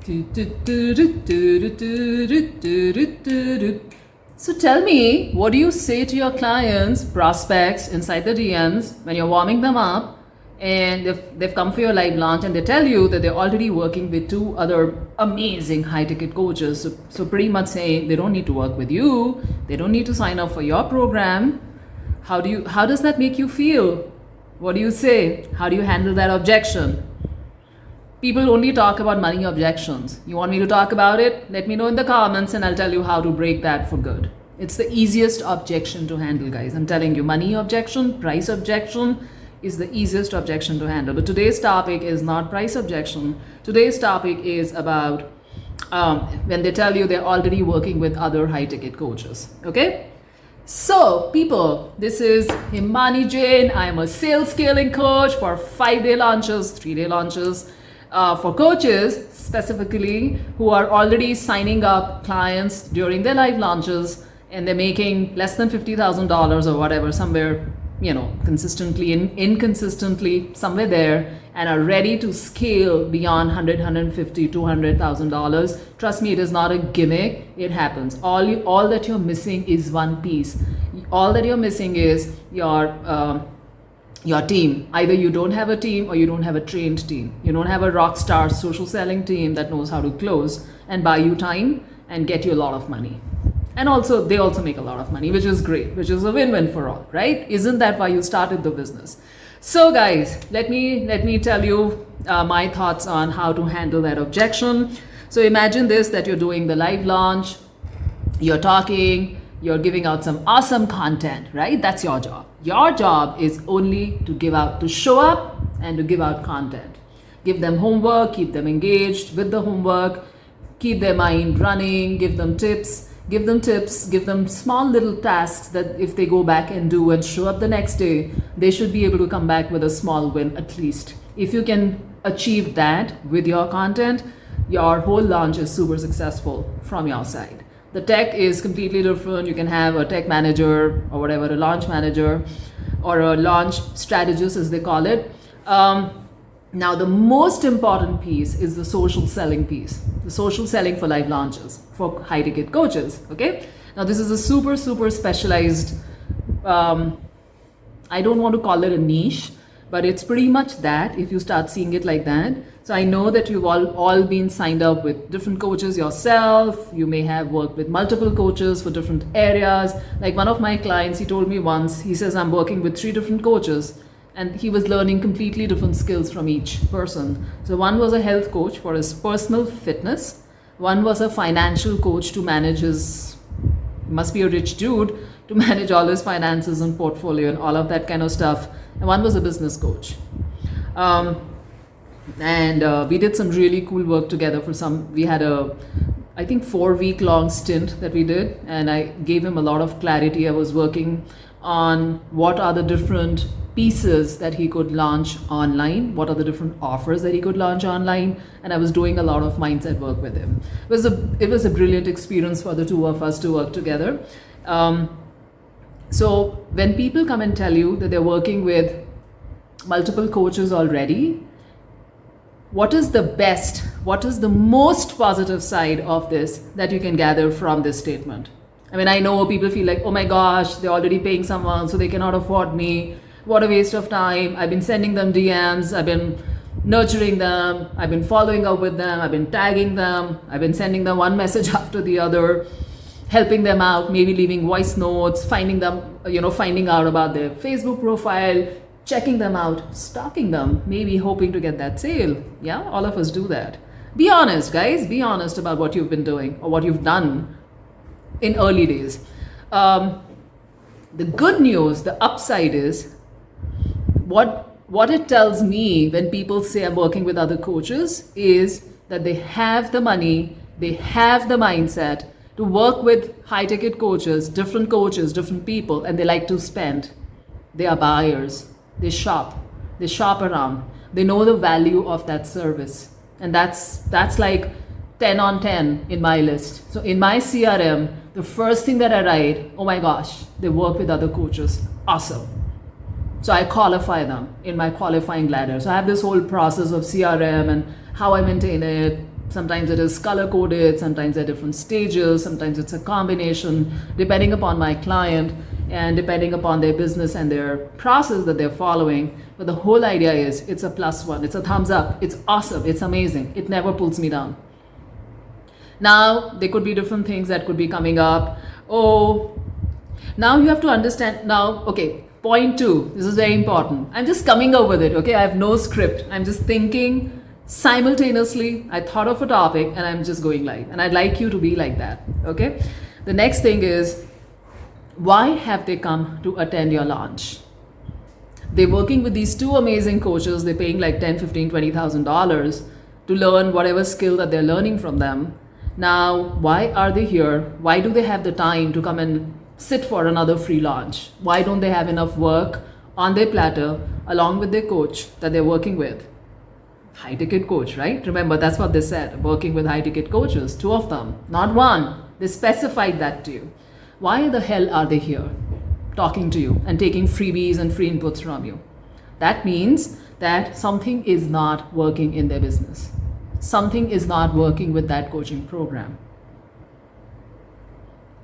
So tell me, what do you say to your clients, prospects inside the DMs when you're warming them up and they've come for your live launch and they tell you that they're already working with 2 other amazing high ticket coaches? So pretty much saying they don't need to work with you, they don't need to sign up for your program. How does that make you feel? What do you say? How do you handle that objection? People only talk about money objections. You want me to talk about it? Let me know in the comments and I'll tell you how to break that for good. It's the easiest objection to handle, guys. I'm telling you, money objection, price objection is the easiest objection to handle. But today's topic is not price objection. Today's topic is about when they tell you they're already working with other high ticket coaches. Okay? So people, this is Himani Jain. I'm a sales scaling coach for 5-day launches, 3-day launches. For coaches specifically who are already signing up clients during their live launches and they're making less than $50,000 or whatever, somewhere, consistently, inconsistently, somewhere there, and are ready to scale beyond $100, $150, $200,000. Trust me, it is not a gimmick. It happens. All that you're missing is one piece. All that you're missing is your team. Either you don't have a team or you don't have a trained team. You don't have a rock star social selling team that knows how to close and buy you time and get you a lot of money. And also, they also make a lot of money, which is great, which is a win-win for all, right? Isn't that why you started the business? So guys, let me tell you my thoughts on how to handle that objection. So imagine this, that you're doing the live launch, you're talking, you're giving out some awesome content, right? That's your job. Your job is only to show up and to give out content. Give them homework, keep them engaged with the homework, keep their mind running, give them tips, give them small little tasks that if they go back and do and show up the next day, they should be able to come back with a small win at least. If you can achieve that with your content, your whole launch is super successful from your side. The tech is completely different. You can have a tech manager or whatever, a launch manager or a launch strategist as they call it. Now the most important piece is the social selling piece, the social selling for live launches for high ticket coaches. Okay. Now this is a super specialized, I don't want to call it a niche, but it's pretty much that if you start seeing it like that. So I know that you've all been signed up with different coaches yourself. You may have worked with multiple coaches for different areas. Like one of my clients, he told me once, he says, I'm working with 3 different coaches and he was learning completely different skills from each person. So one was a health coach for his personal fitness. One was a financial coach to manage must be a rich dude, to manage all his finances and portfolio and all of that kind of stuff. And one was a business coach. And we did some really cool work together we had I think 4-week long stint that we did. And I gave him a lot of clarity. I was working on what are the different pieces that he could launch online, what are the different offers that he could launch online. And I was doing a lot of mindset work with him. It was a brilliant experience for the 2 of us to work together. So when people come and tell you that they're working with multiple coaches already, what is the most positive side of this that you can gather from this statement? I mean, I know people feel like, oh my gosh, they're already paying someone, so they cannot afford me. What a waste of time. I've been sending them DMs. I've been nurturing them. I've been following up with them. I've been tagging them. I've been sending them one message after the other, helping them out, maybe leaving voice notes, finding out about their Facebook profile, checking them out, stalking them, maybe hoping to get that sale. Yeah, all of us do that. Be honest, guys. Be honest about what you've been doing or what you've done in early days. The good news, the upside is, what it tells me when people say I'm working with other coaches is that they have the money, they have the mindset to work with high ticket coaches, different people, and they like to spend. They are buyers. They shop around. They know the value of that service. And that's like 10 on 10 in my list. So in my CRM, the first thing that I write, oh my gosh, they work with other coaches. Awesome. So I qualify them in my qualifying ladder. So I have this whole process of CRM and how I maintain it, Sometimes it is color coded, sometimes at different stages, sometimes it's a combination, depending upon my client and depending upon their business and their process that they're following. But the whole idea is it's a +1, it's a thumbs up, it's awesome, it's amazing, it never pulls me down. Now, there could be different things that could be coming up. Oh, now you have to understand. Now, okay, point 2, this is very important. I'm just coming up with it, okay? I have no script. I'm just thinking simultaneously. I thought of a topic and I'm just going live. And I'd like you to be like that, okay? The next thing is, why have they come to attend your launch? They're working with these 2 amazing coaches. They're paying like $10, $15, $20,000 to learn whatever skill that they're learning from them. Now, why are they here? Why do they have the time to come and sit for another free launch? Why don't they have enough work on their platter along with their coach that they're working with? High ticket coach, right? Remember, that's what they said, working with high ticket coaches, 2 of them, not 1. They specified that to you. Why the hell are they here talking to you and taking freebies and free inputs from you? That means that something is not working in their business. Something is not working with that coaching program.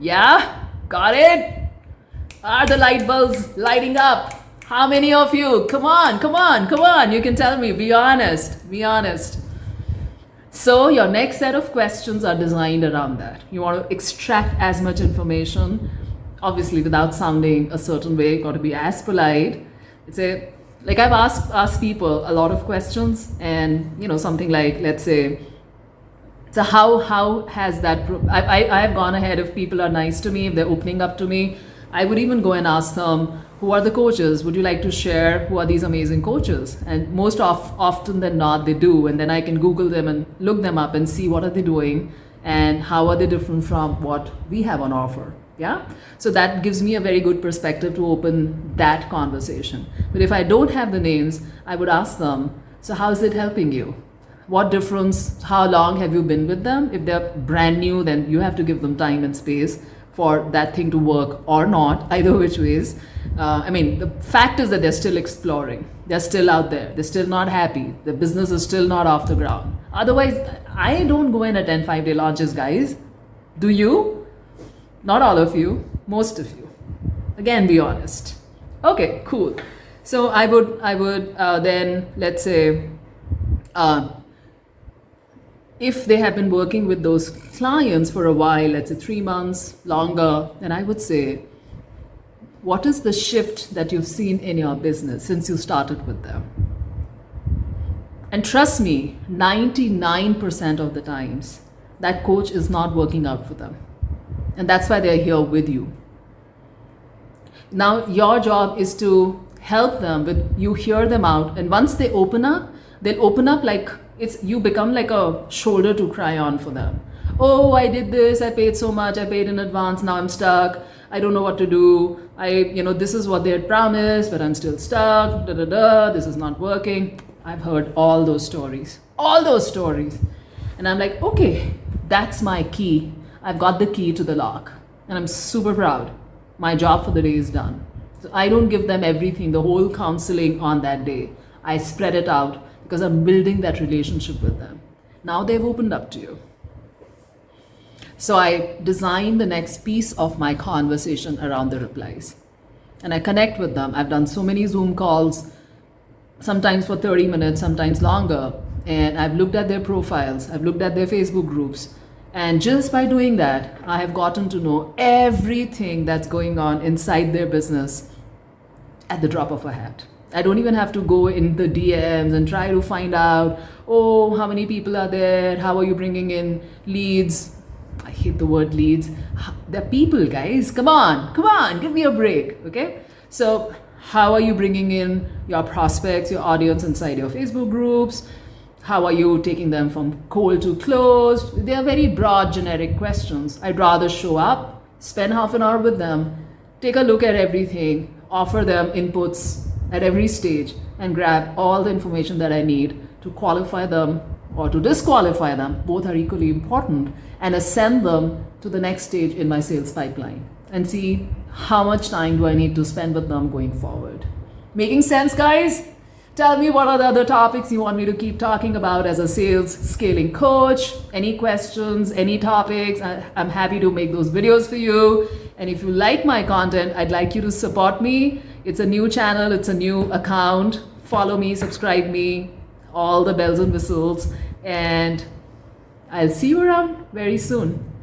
Yeah? Got it? Are the light bulbs lighting up? How many of you? Come on, come on, come on. You can tell me. Be honest. Be honest. So your next set of questions are designed around that. You want to extract as much information, obviously without sounding a certain way. Got to be as polite. Like I've asked people a lot of questions, and something like, let's say, so how has that I have gone ahead. If people are nice to me, if they're opening up to me, I would even go and ask them, who are the coaches? Would you like to share who are these amazing coaches? And most often than not, they do. And then I can Google them and look them up and see what are they doing and how are they different from what we have on offer. Yeah. So that gives me a very good perspective to open that conversation. But if I don't have the names, I would ask them, so how is it helping you? What difference? How long have you been with them? If they're brand new, then you have to give them time and space for that thing to work or not, either which ways. The fact is that they're still exploring. They're still out there. They're still not happy. The business is still not off the ground. Otherwise, I don't go and attend 5-day launches, guys. Do you? Not all of you. Most of you. Again, be honest. Okay, cool. So I would then, let's say, if they have been working with those clients for a while, let's say 3 months, longer, then I would say, what is the shift that you've seen in your business since you started with them? And trust me, 99% of the times, that coach is not working out for them. And that's why they're here with you. Now, your job is to help them with, you hear them out. And once they open up, they'll open up like, you become like a shoulder to cry on for them. Oh, I did this, I paid so much, I paid in advance, now I'm stuck, I don't know what to do, this is what they had promised, but I'm still stuck, this is not working. I've heard all those stories. And I'm like, okay, that's my key. I've got the key to the lock. And I'm super proud. My job for the day is done. So I don't give them everything, the whole counseling on that day. I spread it out because I'm building that relationship with them. Now they've opened up to you. So I design the next piece of my conversation around the replies. And I connect with them. I've done so many Zoom calls, sometimes for 30 minutes, sometimes longer. And I've looked at their profiles. I've looked at their Facebook groups. And just by doing that, I have gotten to know everything that's going on inside their business at the drop of a hat. I don't even have to go in the DMs and try to find out, oh, how many people are there? How are you bringing in leads? I hate the word leads. They're people, guys. Come on, give me a break, okay? So how are you bringing in your prospects, your audience inside your Facebook groups? How are you taking them from cold to closed? They are very broad, generic questions. I'd rather show up, spend half an hour with them, take a look at everything, offer them inputs at every stage, and grab all the information that I need to qualify them or to disqualify them. Both are equally important, and ascend them to the next stage in my sales pipeline and see how much time do I need to spend with them going forward. Making sense, guys? Tell me what are the other topics you want me to keep talking about as a sales scaling coach. Any questions, any topics, I'm happy to make those videos for you. And if you like my content, I'd like you to support me. It's a new channel, it's a new account. Follow me, subscribe me, all the bells and whistles. And I'll see you around very soon.